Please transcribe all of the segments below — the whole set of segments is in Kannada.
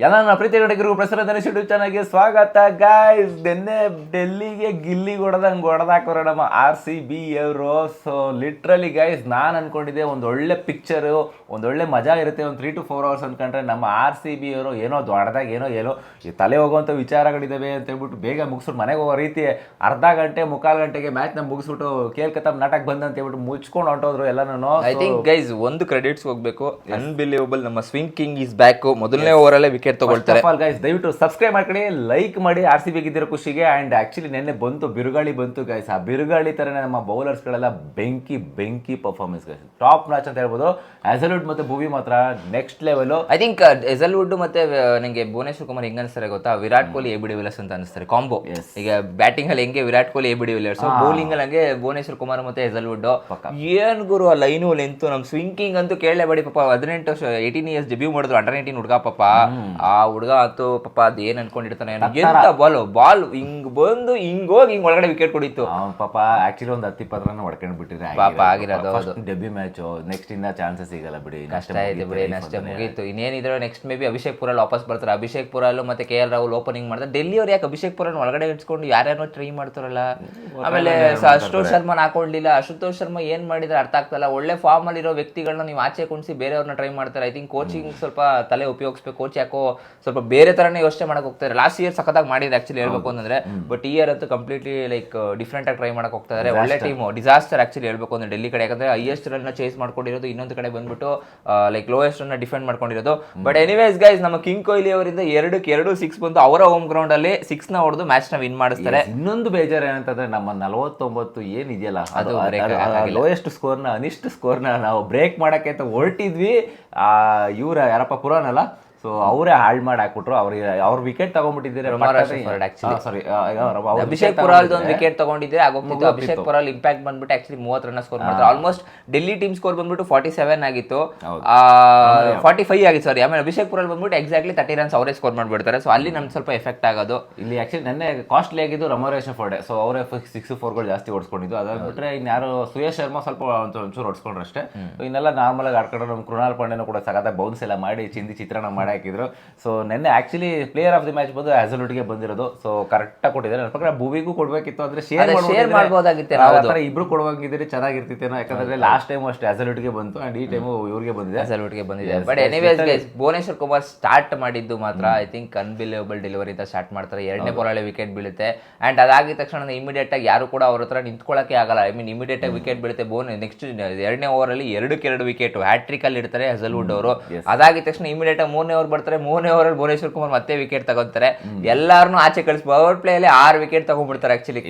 ಎಲ್ಲ ನನ್ನ ಪ್ರೀತಿ ಗಡಿಗರಿಗೂ ಪ್ರಸರ ಧನುಷ್ ಯೂಟ್ಯೂಬ್ ಚಾನಲ್ಗೆ ಸ್ವಾಗತ ಗಾಯ್ಸ್. ನಿನ್ನೆ ಡೆಲ್ಲಿಗೆ ಗಿಲ್ಲಿ ಹೊಡೆದಾಕೋರ ನಮ್ಮ RCB ಅವರು. ಸೊ ಲಿಟ್ರಲಿ ಗೈಸ್, ನಾನು ಅನ್ಕೊಂಡಿದ್ದೆ ಒಂದೊಳ್ಳೆ ಪಿಕ್ಚರು, ಒಂದೊಳ್ಳೆ ಮಜಾ ಇರುತ್ತೆ, ಒಂದು 3 to 4 hours ಅನ್ಕೊಂಡ್ರೆ ನಮ್ಮ RCB ಅವರು ಏನೋ ದೊಡ್ಡದಾಗಿ ಏನೋ ಈ ತಲೆ ಹೋಗುವಂಥ ವಿಚಾರಗಳಿದ್ದಾವೆ ಅಂತ ಹೇಳ್ಬಿಟ್ಟು ಬೇಗ ಮುಗಿಸ್ಬಿಟ್ಟು ಮನೆಗೆ ಹೋಗೋ ರೀತಿ ಅರ್ಧ ಗಂಟೆ ಮುಕ್ಕಾಲು ಗಂಟೆಗೆ ಮ್ಯಾಚ್ನ ಮುಗಿಸ್ಬಿಟ್ಟು ಕೇಳ್ಕತ್ತಮ್ ನಾಟಕ ಬಂದ ಅಂತ ಹೇಳ್ಬಿಟ್ಟು ಮುಚ್ಕೊಂಡು ಹೊಂಟೋದ್ರು ಎಲ್ಲನೂ. ಐ ಥಿಂಕ್ ಗೈಸ್ ಒಂದು ಕ್ರೆಡಿಟ್ಸ್ ಹೋಗ್ಬೇಕು, ಅನ್ಬಿಲೀವಬಲ್. ನಮ್ಮ ಸ್ವಿಂಗ್ ಕಿಂಗ್ ಈಸ್ ಬ್ಯಾಕ್. ಮೊದಲನೇ ಓವರಲ್ಲೇ ವಿಕೆಟ್ ತಗೊಳ್ತಾರೆ. ಗೈಸ್ ದಯವಿಟ್ಟು ಸಬ್ಸ್ಕ್ರೈಬ್ ಮಾಡ್ಕೊಳ್ಳಿ, ಲೈಕ್ ಮಾಡಿ. RCB ಗಿದ್ದಿರೋ ಖುಷಿಗೆ. ಅಂಡ್ ಆಕ್ಚುಲಿ ನೆನ್ನೆ ಬಿರುಗಾಳಿ ಬಂತು ಗೈಸ್. ಆ ಬಿರುಗಾಳಿ ತರನೇ ನಮ್ಮ ಬೌಲರ್ಸ್ಗಳೆಲ್ಲ ಬೆಂಕಿ ಪರ್ಫಾರ್ಮೆನ್ಸ್ ಗೈಸ್, ಟಾಪ್ ಮ್ಯಾಚ್ ಅಂತ ಹೇಳ್ಬೋದು. ಹ್ಯಾಸಲ್ವುಡ್ ಮತ್ತೆ ಭುವಿ ಮಾತ್ರ next level. I think Hazlewood ಮತ್ತೆ ನಂಗೆ ಭುವನೇಶ್ವರ್ ಕುಮಾರ್ ಹೆಂಗ್ ಅನಿಸ್ತಾರೆ ಗೊತ್ತಾ, Virat Kohli AB de Villiers ಅಂತ ಅನಿಸ್ತಾರೆ ಕಾಂಬೋ. ಈಗ ಬ್ಯಾಟಿಂಗ್ ಅಲ್ಲಿ ಹೆಂಗೆ Virat Kohli AB de Villiers, bowling ಅಲ್ಲಿ ಹಂಗೆ ಭುವನೇಶ್ವರ್ ಕುಮಾರ್ ಮತ್ತೆ ಹ್ಯಾಸಲ್ವುಡ್. ಏನ್ ಗುರು ಆ ಲೈನು ಲೆಂತ್. ನಮ್ ಸ್ವಿಂಗ್ ಕಿಂಗ್ ಅಂತೂ ಕೇಳಲೇಬೇಡಿ ಪಾಪ. 18 years ಡೆಬ್ಯೂ ಮಾಡಿದ್ರು, ಅಂಡರ್-19 ಹುಡುಗ ಪಾಪ. ಆ ಹುಡುಗ ಅಂತೂ ಪಾಪ ಅದ್ ಏನ್ ಅನ್ಕೊಂಡಿರ್ತಾನೆ, ಎಂತ ಬಾಲ್ ಹಿಂಗ್ ಬಂದು ಹಿಂಗ್ ಹೋಗಿ ಹಿಂಗ್ ಒಳಗಡೆ ವಿಕೆಟ್ ಕೊಡಿತ್ತು ಪಾಪ. ಆಕ್ಚುಲಿ ಒಂದು 10-20 ರನ್ ಹೊಡ್ಕೊಂಡು ಬಿಟ್ಟಿದ್ರೆ ಪಾಪ ಆಗಿರೋದು. ಡೆಬ್ಯೂ ಮ್ಯಾಚ್ ನೆಕ್ಸ್ಟ್ ಇಂದ ಚಾನ್ಸಸ್ ಸಿಗಲ್ಲ ಬಿಡಿ, ಕಷ್ಟ ಇದೆ ಬಿಡಿ, ಅಷ್ಟೇ ಮುಗೀತು. ಇನ್ನೇನಿದ್ರೆ ನೆಕ್ಸ್ಟ್ ಮೇ ಬಿ ಅಭಿಷೇಕ್ ಪುರಲ್ ವಾಪಸ್ ಬರ್ತಾರೆ. ಅಭಿಷೇಕ್ ಪುರಲ್ ಮತ್ತೆ KL ರಾಹುಲ್ ಓಪನಿಂಗ್ ಮಾಡ್ತಾರೆ. ಡೆಲ್ಲಿ ಅವ್ರು ಯಾಕೆ ಅಭಿಷೇಕ್ ಪುರಲ್ ಒಳಗಡೆ ಇಟ್ಕೊಂಡು ಯಾರ್ಯಾರೋ ಟ್ರೈ ಮಾಡ್ತಾರಲ್ಲ. ಆಮೇಲೆ ಅಶುತೋಷ್ ಶರ್ಮಾ ಹಾಕೊಂಡಿಲ್ಲ. ಅಶುತೋಷ್ ಶರ್ಮಾ ಏನ್ ಮಾಡಿದ್ರೆ ಅರ್ಥ ಆಗ್ತಲ್ಲ. ಒಳ್ಳೆ ಫಾರ್ಮ್ ಅಲ್ಲಿ ಇರೋ ವ್ಯಕ್ತಿಗಳನ್ನ ನೀವು ಆಚೆ ಕುಣಿಸಿ ಬೇರೆಯವ್ರನ್ನ ಟ್ರೈ ಮಾಡ್ತಾರೆ. ಐ ಥಿಂಕ್ ಕೋಚಿಂಗ್ ಸ್ವಲ್ಪ ತಲೆ ಉಪಯೋಗಿಸ್ಬೇಕು. ಕೋಚ್ ಯಾಕೋ ಸ್ವಲ್ಪ ಬೇರೆ ತರನೇ ಯೋಚನೆ ಮಾಡಕ್ ಹೋಗ್ತಾರೆ. ಲಾಸ್ಟ್ ಇಯರ್ ಸಖತ್ತಾಗಿ ಮಾಡಿದ್ರೆ ಆಕ್ಚುಲಿ ಹೇಳ್ಬೇಕು ಅಂತಂದ್ರೆ, ಬಟ್ ಈ ಇಯರ್ ಅಂತೂ ಕಂಪ್ಲೀಟ್ಲಿ ಲೈಕ್ ಡಿಫ್ರೆಂಟ್ ಆಗಿ ಟ್ರೈ ಮಾಡಕ್ ಹೋಗ್ತಾ ಇದ್ದಾರೆ. ಒಳ್ಳೆ ಟೀಮು, ಡಿಸಾಸ್ಟರ್ ಆಕ್ಚುಲಿ ಹೇಳ್ಬೇಕು ಅಂದ್ರೆ ಡೆಲ್ಲಿ ಕಡೆ. ಯಾಕಂದ್ರೆ ಹೈಯೆಸ್ಟ್ ರನ್ ಚೇಸ್ ಮಾಡ್ಕೊಂಡಿರೋದು, ಇನ್ನೊಂದು ಕಡೆ ಬಂದ್ಬಿಟ್ಟು ಲೈಕ್ ಲೋಯೆಸ್ಟ್ ರನ್ ಡಿಫೆಂಡ್ ಮಾಡ್ಕೊಂಡಿರೋದು. ಬಟ್ ಎನಿವೇಸ್ ಗೈಸ್, ನಮ್ಮ ಕಿಂಗ್ ಕೊಹ್ಲಿ ಅವರಿಂದ 2 6 ಬಂತು. ಅವರ ಹೋಮ್ ಗ್ರೌಂಡ್ ಅಲ್ಲಿ 6 ನ ಹೊಡೆದು ಮ್ಯಾಚ್ ನ ವಿನ್ ಮಾಡಿಸ್ತಾರೆ. ಇನ್ನೊಂದು ಬೇಜಾರು ಏನಂತಂದ್ರೆ, ನಮ್ಮ 49 ಏನಿದೆಯಲ್ಲ ಅದು ಲೋಯೆಸ್ಟ್ ಸ್ಕೋರ್ನ, ಅನಿಷ್ಟ ಸ್ಕೋರ್ನ ನಾವು ಬ್ರೇಕ್ ಮಾಡಕ್ಕೆ ಅಂತ ಹೊರಟಿದ್ವಿ. ಇವ್ರ ಯಾರಪ್ಪ ಪುರಾನ್ ಅಲ್ಲ, ಸೊ ಅವರೇ ಹಾಳು ಮಾಡಿ ಹಾಕ್ಬಿಟ್ರು. ಅವ್ರ ವಿಕೆಟ್ ತಗೊಂಡ್ಬಿಟ್ಟಿದ್ದಾರೆ. ಅಭಿಷೇಕ್ ಪುರಾಲ್ ಒಂದು ವಿಕೆಟ್ ತಗೊಂಡಿದ್ರೆ ಆಗೋಗ್ತಿತ್ತು. ಅಭಿಷೇಕ್ ಪುರಾಲ್ ಇಂಪ್ಯಾಕ್ಟ್ ಬಂದ್ಬಿಟ್ಟು ಆಕ್ಚುಲಿ 30 ರನ್ ಸ್ಕೋರ್ ಮಾಡ್ತಾರೆ. ಆಲ್ಮೋಸ್ಟ್ ಡೆಲ್ಲಿ ಟೀಮ್ ಸ್ಕೋರ್ ಬಂದ್ಬಿಟ್ಟು 47 ಆಗಿತ್ತು, 45 ಆಗಿತ್ತು ಸಾರಿ. ಆಮೇಲೆ ಅಭಿಷೇಕ್ ಪುರಾಲ್ ಬಂದ್ಬಿಟ್ಟು ಎಕ್ಸಾಕ್ಟ್ಲಿ 30 ರನ್ಸ್ ಅವರೇ ಸ್ಕೋರ್ ಮಾಡ್ಬಿಡ್ತಾರೆ. ಸೊ ಅಲ್ಲಿ ನಮ್ಗೆ ಸ್ವಲ್ಪ ಎಫೆಕ್ಟ್ ಆಗೋದು. ಇಲ್ಲಿ ಆಕ್ಚುಲಿ ನೆನ್ನೆ ಕಾಸ್ಟ್ಲಿ ಆಗಿದ್ದು ರಮರೇಶ ಫೋರ್ಡೆ. ಸೊ ಅವರೇ 6-4 ಜಾಸ್ತಿ ಓಡಿಸ್ಕೊಂಡಿದ್ದು. ಅದಾಗ್ಬಿಟ್ರೆ ಇನ್ಯಾರು ಸುಯೇಶ್ ಶರ್ಮಾ ಸ್ವಲ್ಪ ಒಂಚೂರು ಹೊಡ್ಸ್ಕೊಂಡ್ರು ಅಷ್ಟೇ. ಇನ್ನೆಲ್ಲ ನಾರ್ಮಲ್ ಆಗಿ ಆಡ್ಕೊಂಡ್ರು. ನಮ್ಮ ಕೃಣಾಲ್ ಪಾಂಡೆನೂ ಕೂಡ ಸಖತ್ತಾಗಿ ಬೌನ್ಸ್ ಎಲ್ಲ ಮಾಡಿ ಚಿತ್ರಾನ್ನ ಮಾಡಿ ಹಾಕಿದ್ರು. ಸೊ ನೆನ್ನೆ actually player of the match ಬಂದು ಹ್ಯಾಸಲ್ವುಡ್ಗೆ ಬಂದಿರೋದು. ಸೊ ಕರೆಕ್ಟ್ ಆಗಿ ಕೊಟ್ಟಿದ್ದಾರೆ. ನನ್ನ ಪ್ರಕಾರ ಭುವಿಗೂ ಕೊಡ್ಬೇಕಿತ್ತು, ಅಂದ್ರೆ ಶೇರ್ ಮಾಡ್ಬೋದಾಗಿತ್ತು. ಇಬ್ರು ಕೊಡುವಂಗಿದ್ರೆ ಚೆನ್ನಾಗಿರ್ತಿತ್ತೇನೋ. ಯಾಕಂದ್ರೆ ಲಾಸ್ಟ್ ಟೈಮ್ ಅಷ್ಟೇ ಹ್ಯಾಸಲ್ವುಡ್ಗೆ ಬಂತು, ಅಂಡ್ ಈ ಟೈಮು ಇವ್ರಿಗೆ ಬಂದಿದೆ. But anyways guys, Bhuvneshwar Kumar start ಮಾಡಿದ್ದು ಮಾತ್ರ ಐ ಥಿಂಕ್ ಅನ್ಬಿಲೀವಬಲ್ ಡೆಲಿವರಿ ಅಂತ ಸ್ಟಾರ್ಟ್ ಮಾಡ್ತಾರೆ. 2ನೇ ಬಾಲಲ್ಲಿ ವಿಕೆಟ್ ಬೀಳುತ್ತೆ. ಅಂಡ್ ಅದಾಗಿದ ತಕ್ಷಣ ಇಮಿಡಿಯೇಟ್ ಆಗಿ ಯಾರು ಕೂಡ ಅವ್ರ ಹತ್ರ ನಿಂತ್ಕೊಳ್ಳೋಕೆ ಆಗಲ್ಲ. ಐ ಮೀನ್ ಇಮಿಡಿಯೇಟ್ ಆಗಿ ವಿಕೆಟ್ ಬೀಳುತ್ತೆ. ನೆಕ್ಸ್ಟ್ 2ನೇ ಓವರಲ್ಲಿ 2 ವಿಕೆಟ್ ಹ್ಯಾಟ್ರಿಕ್ ಅಲ್ಲಿ ಇಡ್ತಾರೆ ಹ್ಯಾಸಲ್ವುಡ್ ಅವರು. ಅದಾಗಿದ ತಕ್ಷಣ ಇಮಿಡಿಯೇಟ್ ಆಗಿ 3ನೇ ಓವರ್ ಬರ್ತಾರೆ. 3ನೇ ಓವರಲ್ಲಿ ಭುವನೇಶ್ವರ್ ಕುಮಾರ್ ಮತ್ತೆ ವಿಕೆಟ್ ತಗೊಂತಾರೆ. ಎಲ್ಲಾರನ್ನೂ ಆಚೆ ಕಳಿಸಿ ಪವರ್ ಪ್ಲೇ ಅಲ್ಲಿ 6 ವಿಕೆಟ್ ತಗೊಂಡ್ಬಿಡ್ತಾರೆ. ಆಕ್ಚುಲಿ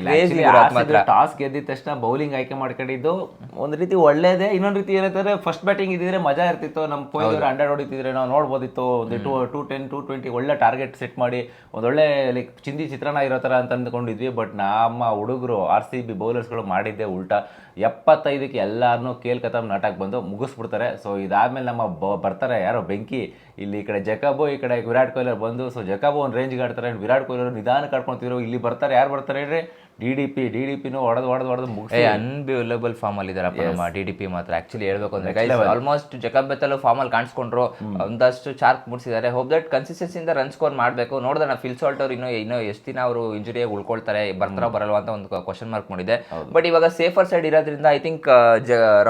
ಟಾಸ್ ಗೆದ್ದಿದ ತಕ್ಷಣ ಬೌಲಿಂಗ್ ಆಯ್ಕೆ ಮಾಡ್ಕೊಂಡಿದ್ದು ಒಂದ್ ರೀತಿ ಒಳ್ಳೇದೇ. ಇನ್ನೊಂದ್ ರೀತಿ ಏನಂತಂದ್ರೆ, ಫಸ್ಟ್ ಬ್ಯಾಟಿಂಗ್ ಇದ್ದಿದ್ರೆ ಮಜಾ ಇರ್ತಿತ್ತು. ನಮ್ಮ ಕೊಹ್ಲಿ 100 ಹೊಡಿತಿದ್ರೆ ನಾವು ನೋಡ್ಬೋದಿತ್ತು. ಒಂದು 210 220 ಒಳ್ಳೆ ಟಾರ್ಗೆಟ್ ಸೆಟ್ ಮಾಡಿ ಒಂದೊಳ್ಳೆ ಲೈಕ್ ಚಿತ್ರಾನ್ನ ಇರೋ ತರ ಅಂತ ಅಂದ್ಕೊಂಡಿದ್ವಿ. ಬಟ್ ನಮ್ಮ ಹುಡುಗರು RCB ಬೌಲರ್ಸ್ಗಳು ಮಾಡಿದ್ದೆ ಉಲ್ಟಾ. 75ಕ್ಕೆ ಎಲ್ಲಾರನ್ನೂ ಕೇಳ್ಕತ್ತಮ್ ನಾಟಕ ಬಂದು ಮುಗಿಸ್ಬಿಡ್ತಾರೆ. ಸೊ ಇದಾದ್ಮೇಲೆ ನಮ್ಮ ಬರ್ತಾರೆ ಯಾರೋ ಬೆಂಕಿ. ಇಲ್ಲಿ ಈ ಕಡೆ ಜಕಾಬು, ಈ ಕಡೆ ವಿರಾಟ್ ಕೊಹ್ಲಿ ಬಂದು. ಸೊ ಜಕಾಬು ಒಂದು ರೇಂಜ್ಗೆ ಆಡ್ತಾರೆ, ವಿರಾಟ್ ಕೊಹ್ಲಿ ನಿಧಾನ ಕಾಡ್ಕೊಂತಿದ್ರು. ಇಲ್ಲಿ ಬರ್ತಾರೆ, ಯಾರು ಬರ್ತಾರೆ ಹೇಳ್ರಿ, ಡಿಡಿಪಿನೂ ಹೊಡೆದು ಮುಗಿಸಿ ಅನ್ಬಿಲೀವಬಲ್ ಫಾರ್ಮ್ ಅಲ್ಲಿ ಇದಾರಪ್ಪ ನಮ್ಮ DDP ಮಾತ್ರ. ಆಕ್ಚುಲಿ ಹೇಳ್ಬೇಕು ಅಂದ್ರೆ ಆಲ್ಮೋಸ್ಟ್ ಜಕಾಬ್ ಬೆತ್ತಲ್ಲೂ ಫಾರ್ಮ್ ಅಲ್ಲಿ ಕಾಣಿಸ್ಕೊಂಡ್ರು. ಒಂದಷ್ಟು ಚಾರ್ಕ್ ಮುಡಿಸಿದ್ದಾರೆ. ಹೋಪ್ ದಟ್ ಕನ್ಸಿಸ್ಟೆನ್ಸಿಯಿಂದ ರನ್ ಸ್ಕೋರ್ ಮಾಡಬೇಕು. ನೋಡಿದ್ರೆ ಫಿಲ್ ಸಾಲ್ಟ್ ಅವ್ರು ಇನ್ನೂ ಎಷ್ಟು ದಿನ ಅವರು ಇಂಜುರಿಯಾಗಿ ಉಳ್ಕೊಳ್ತಾರೆ, ಬರ್ತಾರೋ ಬರಲ್ವಾ ಅಂತ ಒಂದು ಕ್ವಶನ್ ಮಾರ್ಕ್ ಮಾಡಿದೆ. ಬಟ್ ಇವಾಗ ಸೇಫರ್ ಸೈಡ್ ಇರೋದ್ರಿಂದ ಐ ಥಿಂಕ್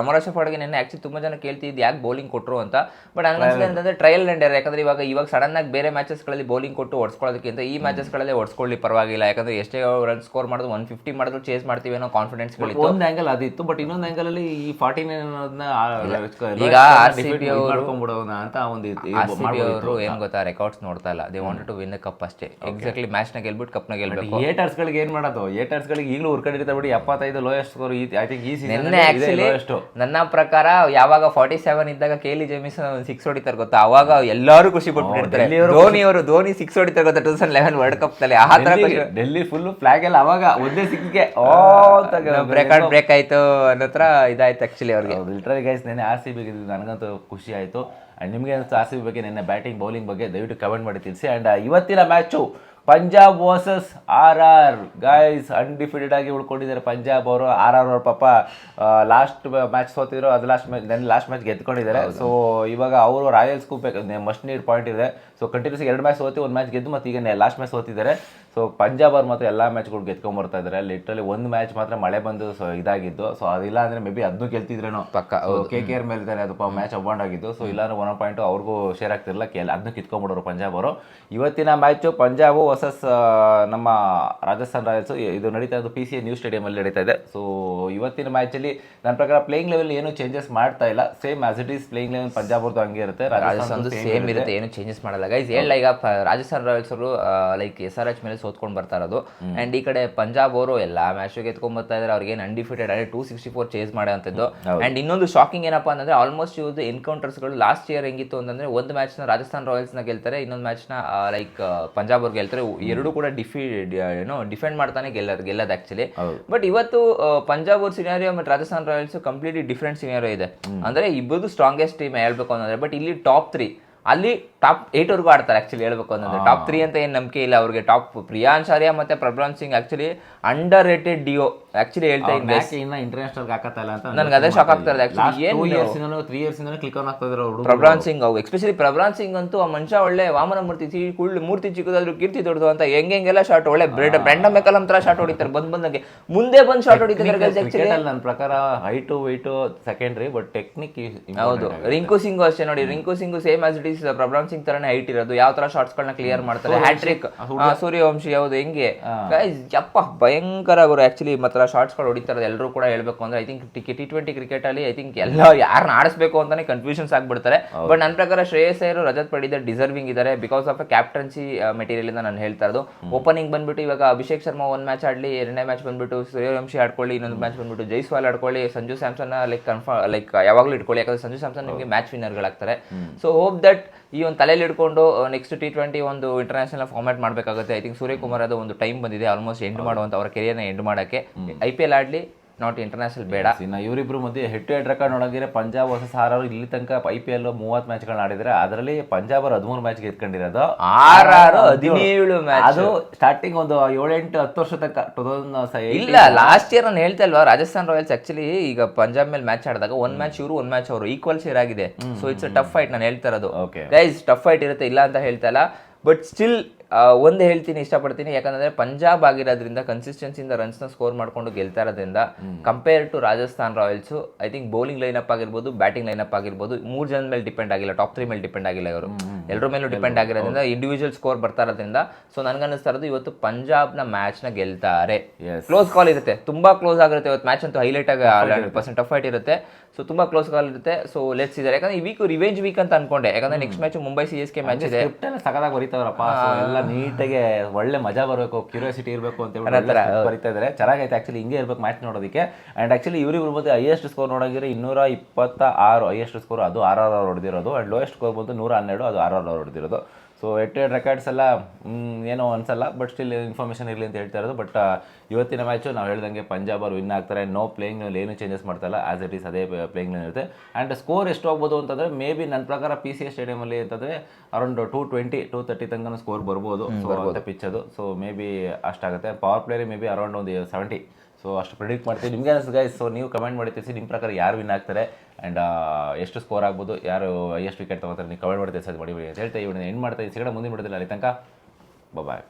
ರಮರಾಜ ಫಾಡ್ಗೆ ನೆನ್ನೆ ಆಕ್ಚುಲಿ ತುಂಬಾ ಜನ ಕೇಳ್ತಿದ್ದು ಯಾಕೆ ಬೌಲಿಂಗ್ ಕೊಟ್ಟರು ಅಂತ. ಬಟ್ ಹಂಗನ್ಸಿದೆ ಅಂತಂದ್ರೆ ಟ್ರಯಲ್ ಅಂಡ್ ಎರರ್. ಯಾಕಂದ್ರೆ ಇವಾಗ ಸಡನ್ ಆಗಿ ಬೇರೆ ಮ್ಯಾಚಸ್ಗಳಲ್ಲಿ ಬೌಲಿಂಗ್ ಕೊಟ್ಟು ಓಡಿಸ್ಕೊಳ್ಳೋದಕ್ಕಿಂತ ಈ ಮ್ಯಾಚಸ್ಗಳಲ್ಲಿ ಓಡಿಸ್ಕೊಳ್ಳಿ ಪರವಾಗಿಲ್ಲ. ಯಾಕಂದ್ರೆ ಎಷ್ಟೇ ರನ್ ಸ್ಕೋರ್ ಮಾಡೋದು 150 ಮಾಡಿದ್ರು ಚೇಸ್ ಮಾಡ್ತೀವಿ ಅನ್ನೋ ಕಾನ್ಫಿಡೆನ್ಸ್ ಒಂದು ಆಂಗಲ್ ಅದಿತ್ತು. ಬಟ್ ಇನ್ನೊಂದು ಆಂಗಲ್ ಅಲ್ಲಿ ಈ 49 ಈಗ RCB ಅಂತ ಒಂದು ಅವರು ಏನ್ ಗೊತ್ತಾ, ರೆಕಾರ್ಡ್ಸ್ ನೋಡ್ತಾ ಇಲ್ಲ. They wanted to win cup ಅಷ್ಟೇ. ಎಕ್ಸಾಕ್ಟ್ಲಿ ಮ್ಯಾಚ್ ನ ಗೆಲ್ಬಿಟ್ಟು ಕಪ್ ನ ಗೆಲ್ಬೇಕು. ಏಟರ್ಸ್ ಗಳಿಗೆ ಏನ್ ಮಾಡೋದು, ಏಟರ್ಸ್ ಗಳಿಗೆ ಈಗಲೂ ಹುರ್ಕೊಂಡಿರ್ತಾರೆ ಬಿಡಿ. 75 ಲೋಯೆಸ್ಟ್ ಸ್ಕೋರ್ ಐ ಥಿಂಕ್ ಈ ಸೀಸನ್. ಆಕ್ಚುಲಿ ನನ್ನ ಪ್ರಕಾರ ಯಾವಾಗ 47 ಇದ್ದಾಗ ಕೇಲಿ ಜೇಮಿಸನ್ 6 ಹೊಡಿತಾರೆ ಗೊತ್ತಾ, ಅವಾಗ ಎಲ್ಲರೂ ಖುಷಿ ಪಟ್ಬಿಟ್ಟಿರ್ತಾರೆ. ಧೋನಿ 6 ಹೊಡಿತಾರೆ ಗೊತ್ತಾ 2011 ವರ್ಲ್ಡ್ ಕಪ್ ನಲ್ಲಿ. ಆ ತರ ಡೆಲ್ಲಿ ಫುಲ್ ಫ್ಲಾಗ್ ಎಲ್ಲ ಅವಾಗ ಒಂದೇ ಸಿಕ್ಕಿಗೆ ಬ್ರೇಕ್ ಆಯ್ತು ಅನ್ನೋ ಹತ್ರ ಇದಾಯ್ತು ಆಕ್ಚುಲಿ ಅವ್ರಿಗೆ. ಲಿಟ್ರಲಿ ಗೈಸ್, ನೆನ್ನೆ RCB ಗೆದ್ದಿದ್ದು ನನಗಂತೂ ಖುಷಿ ಆಯ್ತು. ಅಂಡ್ ನಿಮಗೆ ಅನಿಸ್ತು RCB ಬಗ್ಗೆ, ನೆನ್ನೆ ಬ್ಯಾಟಿಂಗ್ ಬೌಲಿಂಗ್ ಬಗ್ಗೆ ದಯವಿಟ್ಟು ಕಮೆಂಟ್ ಮಾಡಿ ತಿಳಿಸಿ. ಅಂಡ್ ಇವತ್ತಿನ match Punjab versus RR guys, undefeated ಆಗಿ ಉಳ್ಕೊಂಡಿದ್ದಾರೆ ಪಂಜಾಬ್ ಅವರು. RR ಅವರು ಪಾಪ ಲಾಸ್ಟ್ ಮ್ಯಾಚ್ ಸೋತಿದ್ರು, ಅದು ಲಾಸ್ಟ್ ಮ್ಯಾಚ್ ಗೆದ್ಕೊಂಡಿದ್ದಾರೆ. ಸೊ ಇವಾಗ ಅವರು ರಾಯಲ್ಸ್ಗೂ ಮಸ್ಟ್ ನೀಡ್ ಪಾಯಿಂಟ್ ಇದೆ. ಸೊ ಕಂಟಿನ್ಯೂಸ್ 2 ಮ್ಯಾಚ್ ಸೋತಿ 1 ಮ್ಯಾಚ್ ಗೆದ್ದು ಮತ್ತೆ ಈಗ ಲಾಸ್ಟ್ ಮ್ಯಾಚ್ ಸೋತಿದ್ದಾರೆ. ಸೊ ಪಂಜಾಬ್ ಅವ್ರು ಮಾತ್ರ ಎಲ್ಲ ಮ್ಯಾಚ್ಗಳು ಗೆದ್ಕೊಂಡ್ಬರ್ತಾ ಇದ್ದಾರೆ. ಲಿಟ್ರಲಿ ಒಂದು ಮ್ಯಾಚ್ ಮಾತ್ರ ಮಳೆ ಬಂದು ಇದಾಗಿದ್ದು. ಸೊ ಅದಿಲ್ಲ ಅಂದ್ರೆ ಮೇ ಬಿ ಅದನ್ನು ಗೆಲ್ತಿದ್ರೇನೋ ಪಕ್ಕ. KKR ಮೇಲೆ ಇದ್ದಾನೆ, ಅದು ಮ್ಯಾಚ್ ಅಬೌಂಡ್ ಆಗಿದ್ದು. ಸೊ ಇಲ್ಲಾಂದ್ರೆ 1 ಪಾಯಿಂಟ್ ಅವ್ರಿಗೂ ಶೇರ್ ಆಗ್ತಿರಲಿಲ್ಲ, ಅದನ್ನು ಕಿತ್ಕೊಂಡ್ಬಿಡೋರು ಪಂಜಾಬ್ ಅವರು. ಇವತ್ತಿನ ಮ್ಯಾಚು ಪಂಜಾಬ್ ವರ್ಸಸ್ ನಮ್ಮ ರಾಜಸ್ಥಾನ್ ರಾಯಲ್ಸ್, ಇದು ನಡೀತಾ ಇದ್ದು PCA ನ್ಯೂ ಸ್ಟೇಡಿಯಂ ಅಲ್ಲಿ ನಡೀತಾ ಇದೆ. ಸೊ ಇವತ್ತಿನ ಮ್ಯಾಚಲ್ಲಿ ನನ್ನ ಪ್ರಕಾರ ಪ್ಲೇಯಿಂಗ್ ಲೆವೆಲ್ ಏನು ಚೇಂಜಸ್ ಮಾಡ್ತಾ ಇಲ್ಲ, same as it is playing level Punjab ಅವ್ರದ್ದು ಹಂಗೆ ಇರುತ್ತೆ, ರಾಜಸ್ಥಾನ್ ಸೇಮ್ ಇರುತ್ತೆ, ಏನು ಚೇಂಜಸ್ ಮಾಡಲ್ಲ ಗೈಸ್. ಹೇಳ ಈಗ ರಾಜಸ್ಥಾನ್ ರಾಯಲ್ಸ್ ಅವರು ಲೈಕ್ SRH ಮೇಲೆ ಸೋತ್ಕೊಂಡು ಬರ್ತಾ ಇರೋದು, ಅಂಡ್ ಈ ಕಡೆ ಪಂಜಾಬ್ ಅವರು ಎಲ್ಲಾ ಮ್ಯಾಚ್ ಎತ್ಕೊಂಡ್ ಬರ್ತಾ ಇದ್ದಾರೆ. ಅವ್ರಿಗೆ ಅನ್ಡಿಫಿಟೆಡ್ 264 ಚೇಸ್ ಮಾಡೋಂಥದ್ದು. ಅಂಡ್ ಇನ್ನೊಂದು ಶಾಕಿಂಗ್ ಏನಪ್ಪಾ ಅಂತಂದ್ರೆ ಆಲ್ಮೋಸ್ಟ್ ಇವ್ರದ್ದು ಎನ್ಕೌಂಟರ್ಸ್ ಗಳು ಲಾಸ್ಟ್ ಇಯರ್ ಹೆಂಗಿತ್ತು ಅಂತಂದ್ರೆ ಒಂದು ಮ್ಯಾಚ್ ನ ರಾಜಸ್ಥಾನ್ ರಾಯಲ್ಸ್ ನ ಗೆಲ್ತಾರೆ, ಇನ್ನೊಂದು ಮ್ಯಾಚ್ ನ ಲೈಕ್ ಪಂಜಾಬ್ ಅವ್ರು ಗೆಲ್ತಾರೆ. ಎರಡು ಕೂಡ ಡಿಫೆಂಡ್ ಮಾಡ್ತಾನೆ ಗೆಲ್ಲೋದು ಆಕ್ಚುಲಿ. ಬಟ್ ಇವತ್ತು ಪಂಜಾಬ್ ಅವ್ರ ಸಿನಾರಿಯೋ ಮತ್ತು Rajasthan Royals completely different scenario ಇದೆ. ಅಂದ್ರೆ ಇಬ್ಬರು ಸ್ಟ್ರಾಂಗೆಸ್ಟ್ ಟೀಮ್ ಹೇಳ್ಬೇಕು ಅಂತಂದ್ರೆ. ಬಟ್ ಇಲ್ಲಿ ಟಾಪ್ 3, ಅಲ್ಲಿ ಟಾಪ್ 8 ವರ್ಗೂ ಆಡ್ತಾರೆ ಆಕ್ಚುಲಿ ಹೇಳ್ಬೇಕು ಅಂತಂದ್ರೆ. ಟಾಪ್ 3 ಅಂತ ಏನು ನಂಬಿಕೆ ಇಲ್ಲ ಅವ್ರಿಗೆ. ಟಾಪ್ ಪ್ರಿಯಾಂಶಾರ್ಯ ಮತ್ತೆ Prabhsimran Singh actually underrated ಡಿಯೋ ಆಕ್ಚುಲಿ ಹೇಳ್ತಾ ಇದ್ದೀನಿ. ಇಂಟರ್ನ್ಯಾಷನಲ್ ಹಾಕತ್ತಾ ಇಲ್ಲ ಅಂತ ನನ್ಗೆ ಅದೇ ಶಾಕ್ ಆಗ್ತಾ ಇದೆ ಆಕ್ಚುಲಿ. 3 ಇಯರ್ಸ್ ಕ್ಲಿಕ್ ಆನ್ ಆಗ್ತಾ ಇದ್ರು ಪ್ರಭ್ರಾನ್ ಸಿಂಗ್. ಎಸ್ಪೆಷಲಿ ಪ್ರಭ್ರಾನ್ ಸಿಂಗ್ ಅಂತೂ ಆ ಮನುಷ್ಯ ಒಳ್ಳೆ ವಾಮನ ಮೂರ್ತಿ ಚಿಕ್ಕದಾದ್ರು ಕೀರ್ತಿ ದೊಡ್ಡದು ಅಂತ ಹೆಂಗೆಲ್ಲ ಶಾಟ್ ಒಳ್ಳೆ ಬ್ರೆಂಡ ಮೆಕಲಂ ತರ ಶಾಟ್ ಹೊಡಿತಾರೆ. ಬಂದಂಗೆ ಮುಂದೆ ಬಂದು ಶಾಟ್ ಹೊಡಿತಾರೆ. ನನ್ನ ಪ್ರಕಾರ height weight secondary, but technique ಹೌದು. ರಿಂಕು ಸಿಂಗ್ ಅಷ್ಟೇ ನೋಡಿ, Rinku Singh same as it is Prabhsimran Singh ತರನೇ ಹೈಟ್ ಇರೋದು, ಯಾವ ತರ ಶಾಟ್ಸ್ ಗಳನ್ನ ಕ್ಲಿಯರ್ ಮಾಡ್ತಾರೆ. ಹ್ಯಾಟ್ರಿಕ್ ಸೂರ್ಯವಂಶಿ ಹೌದು ಹೆಂಗೆ ಯಪ್ಪ ಭಯಂಕರ ಅವರು ಆಕ್ಚುಲಿ ಮಾತ್ರ ಶಾಟ್ಸ್ ಗಳು ಹೊಡಿತಾರೆ ಎಲ್ಲರೂ ಕೂಡ ಹೇಳ್ಬೇಕು ಅಂದ್ರೆ. ಐ ಥಿಂಕ್ T20 ಕ್ರಿಕೆಟ್ ಅಲ್ಲಿ ಐ ಥಿಂಕ್ ಎಲ್ಲ ಯಾರನ್ನ ಆಡಿಸ್ಬೇಕು ಅಂತಾನೆ ಕನ್ಫ್ಯೂಷನ್ಸ್ ಆಗ್ಬಿಡ್ತಾರೆ. ಬಟ್ ನನ್ನ ಪ್ರಕಾರ ಶ್ರೇಯಸ್ ಅಯ್ಯರ್ ರಜತ್ ಪಡಿದರ್ ಡಿಸರ್ವಿಂಗ್ ಇದ್ದಾರೆ ಬಿಕಾಸ್ ಆಫ್ ಕ್ಯಾಪ್ಟನ್ಸಿ ಮೆಟೀರಿಯಲ್ ಇಂದ ನಾನು ಹೇಳ್ತಾ ಇರೋದು. ಓಪನಿಂಗ್ ಬಂದ್ಬಿಟ್ಟು ಇವಾಗ ಅಭಿಷೇಕ್ ಶರ್ಮಾ 1 ಮ್ಯಾಚ್ ಆಡ್ಲಿ, 2ನೇ ಮ್ಯಾಚ್ ಬಂದ್ಬಿಟ್ಟು ಸೂರ್ಯವಂಶಿ ಆಡ್ಕೊಳ್ಳಿ, ಇನ್ನೊಂದು ಮ್ಯಾಚ್ ಬಂದ್ಬಿಟ್ಟು ಜೈಸ್ವಾಲ್ ಆಡ್ಕೊಳ್ಳಿ, ಸಂಜು ಸ್ಯಾಮ್ಸನ್ ಲೈಕ್ ಯಾವಾಗಲೂ ಇಟ್ಕೊಳ್ಳಿ, ಯಾಕಂದ್ರೆ ಸಂಜು ಸ್ಯಾಮ್ಸನ್ ನಿಮಗೆ ಮ್ಯಾಚ್ ವಿನ್ನರ್ಗಳಾಗ್ತಾರೆ. ಸೊ ಹೋಪ್ ದಟ್ ಈ ಒಂದು ತಲೆಯಲ್ಲಿ ಇಟ್ಕೊಂಡು ನೆಕ್ಸ್ಟ್ T20 ಒಂದು ಇಂಟರ್ನ್ಯಾಷನಲ್ ಫಾರ್ಮ್ಯಾಟ್ ಮಾಡಬೇಕಾಗುತ್ತೆ. ಐ ಥಿಂಕ್ ಸೂರ್ಯಕುಮಾರ್ ಅದು ಒಂದು ಟೈಮ್ ಬಂದಿದೆ ಆಲ್ಮೋಸ್ಟ್ ಎಂಡ್ ಮಾಡುವಂತ ಅವರ ಕೆರಿಯರ್ನ ಎಂಡ್ ಮಾಡೋಕ್ಕೆ. IPL ಆಡ್ಲಿ, ನಾಟ್ ಇಂಟರ್ನ್ಯಾಷನಲ್ ಬೇಡ. ಇನ್ನು ಇವರಿಬ್ರು ಮಧ್ಯೆ ಹೆಡ್ ಟು ಹೆಡ್ ರೆಕಾರ್ಡ್ ನೋಡಿದ್ರೆ ಪಂಜಾಬ್ ವರ್ಸಸ್ RR ಇಲ್ಲಿ ತನಕ IPL 30 ಮ್ಯಾಚ್ಗಳನ್ನ ಆಡಿದ್ರೆ ಅದರಲ್ಲಿ ಪಂಜಾಬ್ 13 ಮ್ಯಾಚ್ ಗೆದ್ಕೊಂಡಿರೋದು, RR 17 ಮ್ಯಾಚ್. ಅದು ಸ್ಟಾರ್ಟಿಂಗ್ ಒಂದು 7-8-10 ವರ್ಷ ತನಕ 2000 ಇಲ್ಲ. ಲಾಸ್ಟ್ ಇಯರ್ ನಾನು ಹೇಳ್ತಾ ಇಲ್ವಾ, ರಾಜಸ್ಥಾನ್ ರಾಯಲ್ಸ್ ಆಕ್ಚುಲಿ ಈಗ ಪಂಜಾಬ್ ಮೇಲೆ ಮ್ಯಾಚ್ ಆಡಿದಾಗ 1 ಮ್ಯಾಚ್ ಇವರು 1 ಮ್ಯಾಚ್ ಅವರು ಈಕ್ವಲ್ ಶೇರ್ ಆಗಿದೆ. So it's tough fight. ನಾನು ಹೇಳ್ತಾ ಇರೋದು ಗೈಸ್, ಟಫ್ ಫೈಟ್ ಇರುತ್ತೆ, ಇಲ್ಲ ಅಂತ ಹೇಳ್ತಾ ಇಲ್ಲ. ಬಟ್ ಸ್ಟಿಲ್ ಒಂದು ಹೇಳ್ತೀನಿ, ಇಷ್ಟಪಡ್ತೀನಿ, ಯಾಕಂದ್ರೆ ಪಂಜಾಬ್ ಆಗಿರೋದ್ರಿಂದ ಕನ್ಸಿಸ್ಟೆನ್ಸಿಯಿಂದ ರನ್ಸ್ನ ಸ್ಕೋರ್ ಮಾಡ್ಕೊಂಡು ಗೆಲ್ತಾ ಇರೋದ್ರಿಂದ compare to Rajasthan Royals I think bowling lineup ಆಗಿರ್ಬೋದು, ಬ್ಯಾಟಿಂಗ್ ಲೈನಪ್ ಆಗಿರ್ಬೋದು, 3 ಜನ ಮೇಲೆ ಡಿಪೆಂಡ್ ಆಗಿಲ್ಲ, ಟಾಪ್ 3 ಮೇಲೆ ಡಿಪೆಂಡ್ ಆಗಿಲ್ಲ ಇವರು, ಎಲ್ಲರ ಮೇಲೂ ಡಿಪೆಂಡ್ ಆಗಿರೋದ್ರಿಂದ ಇಂಡಿವಿಜುವಲ್ ಸ್ಕೋರ್ ಬರ್ತಾ ಇರೋದ್ರಿಂದ. ಸೊ ನನಗನ್ನಿಸ್ತಾ ಇರೋದು ಇವತ್ತು ಪಂಜಾಬ್ನ ಮ್ಯಾಚ್ನ ಗೆಲ್ತಾರೆ. ಕ್ಲೋಸ್ ಕಾಲ್ ಇರುತ್ತೆ, ತುಂಬಾ ಕ್ಲೋಸ್ ಆಗಿರುತ್ತೆ ಇವತ್ತು ಮ್ಯಾಚ್ ಅಂತೂ. ಹೈಲೈಟ್ ಆಗಿ 100% ಟಫ್ ಫೈಟ್ ಇರುತ್ತೆ. ಸೊ ತುಂಬಾ ಕ್ಲೋಸ್ ಕಾಲ್ ಇರುತ್ತೆ. ಸೊ ಲೆಟ್ಸ್ ಇದ್ದಾರೆ, ಯಾಕಂದ್ರೆ ಈ ವೀಕ್ ರಿವೆಂಜ್ ವೀಕ್ ಅಂತ ಅನ್ಕೊಂಡೆ, ಯಾಕಂದ್ರೆ next match Mumbai CSK match ಇದೆ. ಸಕದಾಗ ಬರೀತಾವ್ರಪ್ಪ, ಎಲ್ಲ ನೀಟಾಗಿ ಒಳ್ಳೆ ಮಜಾ ಬರಬೇಕು, ಕ್ಯೂರಿಯಾಸಿಟಿ ಇರಬೇಕು ಅಂತ ಬರೀತಾ ಇದ್ದಾರೆ. ಚೆನ್ನಾಗೈತೆ ಆಕ್ಚುಲಿ, ಹಿಂಗೆ ಇರ್ಬೇಕು ಮ್ಯಾಚ್ ನೋಡೋದಕ್ಕೆ. ಅಂಡ್ ಆಕ್ಚುಲಿ ಇವ್ರಿಬ್ರು ಮತ್ತೆ ಹೈಯೆಸ್ಟ್ ಸ್ಕೋರ್ ನೋಡೋಂಗಿದ್ರೆ 226 ಹೈಯೆಸ್ಟ್ ಸ್ಕೋರ್, ಅದು RR ಹೊಡೆದಿರೋದು. ಅಂಡ್ ಲೋಯೆಸ್ಟ್ ಸ್ಕೋರ್ ಬಂದು 112, ಅದು RR ಹೊಡೆದಿರೋದು. So head to head records ಎಲ್ಲ ಏನೋ ಅನ್ಸಲ್ಲ, ಬಟ್ ಸ್ಟಿಲ್ ಇನ್ಫಾರ್ಮೇಷನ್ ಇರಲಿ ಅಂತ ಹೇಳ್ತಾ ಇರೋದು. ಬಟ್ ಇವತ್ತಿನ ಮ್ಯಾಚು ನಾವು ಹೇಳ್ದಂಗೆ ಪಂಜಾಬ್ ಅವರು ವಿನ್ ಆಗ್ತಾರೆ. ನೋ ಪ್ಲೇಯಿಂಗ್ನಲ್ಲಿ ಏನು ಚೇಂಜಸ್ ಮಾಡ್ತಾಯಿಲ್ಲ, ಆಸ್ ಇಟ್ ಈಸ್ ಅದೇ ಪ್ಲೇಯಿಂಗ್ನಲ್ಲಿ ಇರುತ್ತೆ. ಆ್ಯಂಡ್ ಸ್ಕೋರ್ ಎಷ್ಟು ಆಗ್ಬೋದು ಅಂತಂದರೆ ಮೇ ಬಿ ನನ್ನ ಪ್ರಕಾರ PCA ಸ್ಟೇಡಿಯಮಲ್ಲಿ ಅಂತಂದರೆ ಅರೌಂಡ್ 220-230 ತನಕ ಸ್ಕೋರ್ ಬರ್ಬೋದು. ಸೊ ಪಿಚ್ ಅದು, ಸೊ ಮೇ ಬಿ ಅಷ್ಟಾಗುತ್ತೆ. Power player maybe around ಒಂದು 70. ಸೊ ಅಷ್ಟು ಪ್ರಿಡಿಕ್ಟ್ ಮಾಡ್ತೀವಿ. ನಿಮಗೆ ಅನಿಸ್ತು ಗೈಸ್? ಸೊ ನೀವು ಕಮೆಂಟ್ ಮಾಡಿ ತಿಳಿಸಿ, ನಿಮ್ಮ ಪ್ರಕಾರ ಯಾರು ವಿನ್ ಆಗ್ತಾರೆ ಆ್ಯಂಡ್ ಎಷ್ಟು ಸ್ಕೋರ್ ಆಗ್ಬೋದು, ಯಾರು ಎಷ್ಟು ವಿಕೆಟ್ ತೊಗೋತಾರೆ, ನೀವು ಕಮೆಂಟ್ ಮಾಡಿ ತಿಳಿಸೋದು ಮಾಡಿ ಅಂತ ಹೇಳ್ತಾ ಇವನ್ನ ಎಂಡ್ ಮಾಡ್ತಾ ಇದ್ದೀನಿ. ಸಿಗೋಣ ಮುಂದಿನ ಬಿಡೋದಿಲ್ಲ. ಅಲ್ಲಿ ತನಕ ಬಾಯ್.